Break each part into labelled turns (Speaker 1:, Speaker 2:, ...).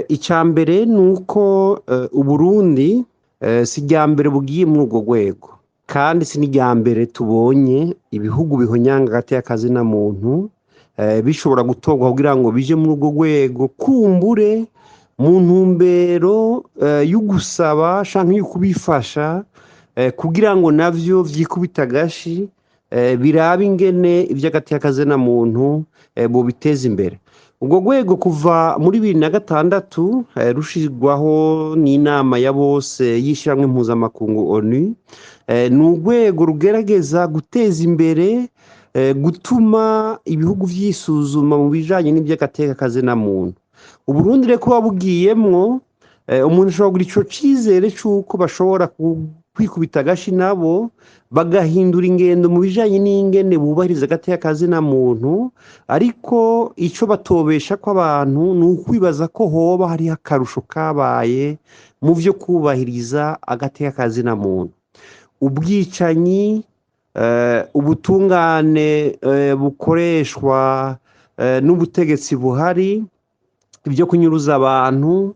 Speaker 1: Icya mbere ni uko Uburundi si irya mbere bugiye muri urwo rwego kandi si n'irya mbere tubonye ibihugu bihonyanga hagati y'akazina muntu bishobora gutorwa kugira ngo bije muri urwo rwego kumbure mu ntumbero yo gusaba canke yo kubifasha kugira ngo navyo vyikubita agashi birabe ingene ivy'agati y'akazina muntu bobiteza imbere. Urwo rwego kuva muri 2006 rushirwaho n'inama ya bose y'ishiramwe mpuzamakungu ONU, ni urwego rugerageza guteza imbere gutuma ibihugu vyisuzuma mu bijanye n'ivy'agateka kazina muntu. Uburundi rero kuba bugiyemwo umuntu ashobora kugira ico cizere c'uko bashobora kwikubita agashi nabo bagahindura ingendo mu bijanye n'ingene bubahiriza agateka kazina muntu, ariko ico batobesha ko abantu ni ukwibaza ko hoba hariho akarusho kabaye mu vyo kubahiriza agateka kazina muntu. Ubwicanyi, ubutungane bukoreshwa n'ubutegetsi buhari, ibyo kunyuruza abantu,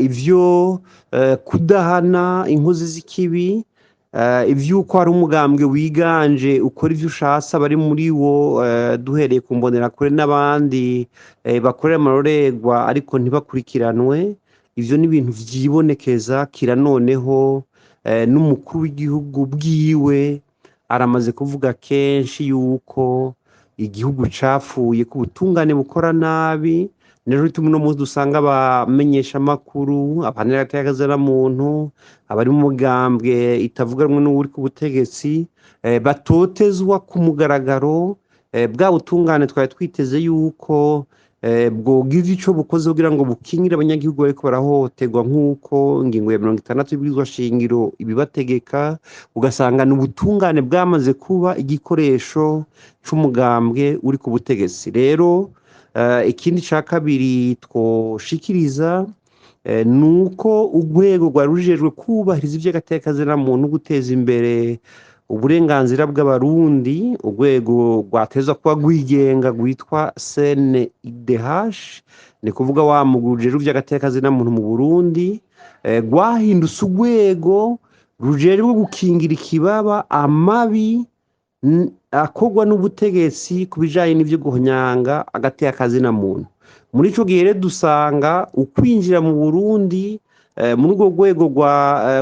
Speaker 1: ivyo kudahana inkozi z'ikibi, ivyuko hari umugambwe wiganje ukora ivyo ushatse abari muri wo, duhereye ku mbonerakure n'abandi bakorera amarorerwa ariko ntibakurikiranwe. Ivyo ni ibintu vyibonekeza kira noneho n'umukuru w'igihugu bwiwe aramaze kuvuga kenshi yuko igihugu capfuye, ko ubutungane bukora nabi. Nico gituma uno munsi dusanga abamenyesha amakuru, abaharanira agateka kazina muntu, abari mu mugambwe itavuga rumwe n'uwuri ku butegetsi batotezwa ku mugaragaro. Bwa butungane twari twiteze yuko bwogize ico bukoze kugira ngo bukingire abanyagihugu bariko barahohoterwa nk'uko ingingo ya 60 y'ibwirizwa shingiro ibibategeka, ugasanga n'ubutungane bwamaze kuba igikoresho c'umugambwe uri ku butegetsi. Rero ikindi ca kabiri twoshikiriza nuko urwego rwari rujejwe kubahiriza ivy'agateka kazina muntu, guteza imbere uburenganzira bw'abarundi, urwego rwatezwa kuba rwigenga rwitwa CNIDH, ni kuvuga wa mugwi ujejwe ivy'agateka kazina muntu mu Burundi, rwahindutse urwego rujejwe gukingira ikibaba amabi akorwa n'ubutegetsi ku bijanye n'ivyo guhonyanga agateka kazina muntu. Muri ico gihe rero dusanga ukwinjira mu Burundi muri urwo rwego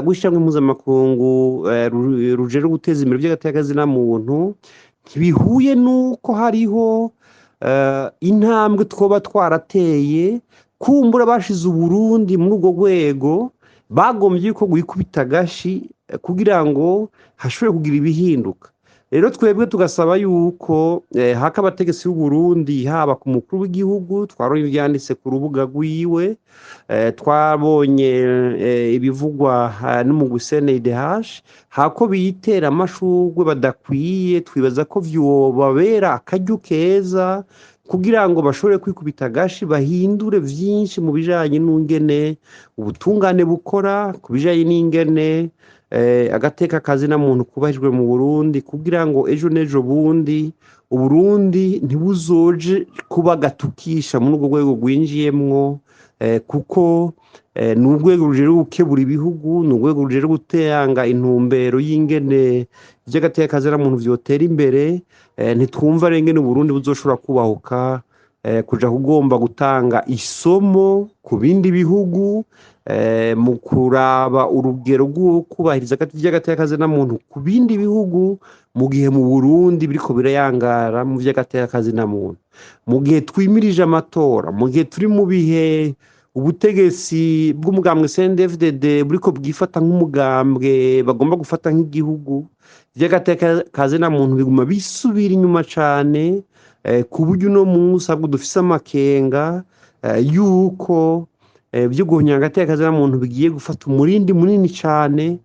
Speaker 1: rw'ishiramwe mpuzamakungu rujejwe guteza imbere ivy'agateka kazina muntu ntibihuye n'uko hariho intambwe twoba twarateye. Kumbura bashize Uburundi muri urwo rwego bagombye yuko gwikubita agashi kugira ngo hashobore kugira ibihinduka. Rero twebwe tugasaba yuko haka abategetsi b'u Burundi, haba ku mukuru w'igihugu, twaronye ivyanditse ku rubuga rwiwe, twabonye ibivugwa n'umugwi CNIDH, hako bitera amashurwe badakwiye, twibaza ko vyobabera akaryo keza kugira ngo bashobore kwikubita agashi bahindure vyinshi mu bijanye n'ingene ubutungane bukora, ku bijanye n'ingene agateka kazina muntu kubahijwe mu Burundi, kugira ngo ejo n'ejo bundi Uburundi ntibuzoje kuba gatukisha muri urwo rwego rwinjiyemwo, kuko ni urwego rujejwe gukebura ibihugu, ni urwego rujejwe gutanga intumbero y'ingene ivy'agateka kazina muntu vyotera imbere. Ntitwumva rero ingene Uburundi buzoshobora kubahuka kuja kugomba gutanga isomo ku bindi bihugu mu kuraba urugero rwo kubahiriza ivy'agateka kazina muntu ku bindi bihugu, mu gihe mu Burundi biriko birayangara mu vy'agateka kazina muntu, mu gihe twimirije amatora, mu gihe turi mu bihe ubutegetsi bw'umugambwe CNDD-FDD buriko bwifata nk'umugambwe bagomba gufata nk'igihugu. Ivy'agateka kazina muntu biguma bisubira inyuma cane, ku buryo uno munsi ahubwo dufise amakenga yuko vyo guhonyanga agateka kazina muntu bigiye gufata umurindi munini cane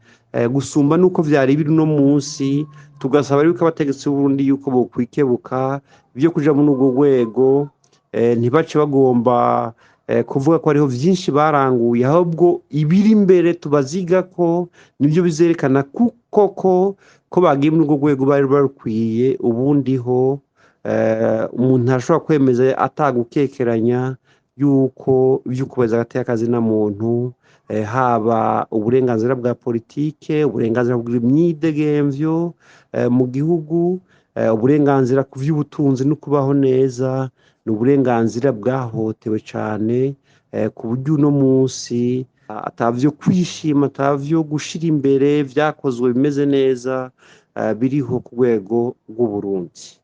Speaker 1: gusumba nuko vyari biri uno munsi. Tugasaba yuko abategetsi b'Uburundi yuko bokwikebuka ivyo kuja muri urwo rwego, ntibace bagomba kuvuga ko hariho vyinshi baranguye, ahubwo ibiri imbere tubazigako nivyo bizerekana koko ko bagiye muri urwo rwego bari barukwiye. Ubundi ho umuntu arashobora kwemeza atagukekeranya yuko ivy'ukubahiriza agateka kazina muntu haba uburenganzira bwa politike, uburenganzira bw'imyidegemvyo mu gihugu, uburenganzira ku vy'ubutunzi no kubaho neza, ni uburenganzira bwahohotewe cane ku buryo uno munsi atavyo kwishima, atavyo gushira imbere vyakozwe bimeze neza biriho ku rwego rw'Uburundi.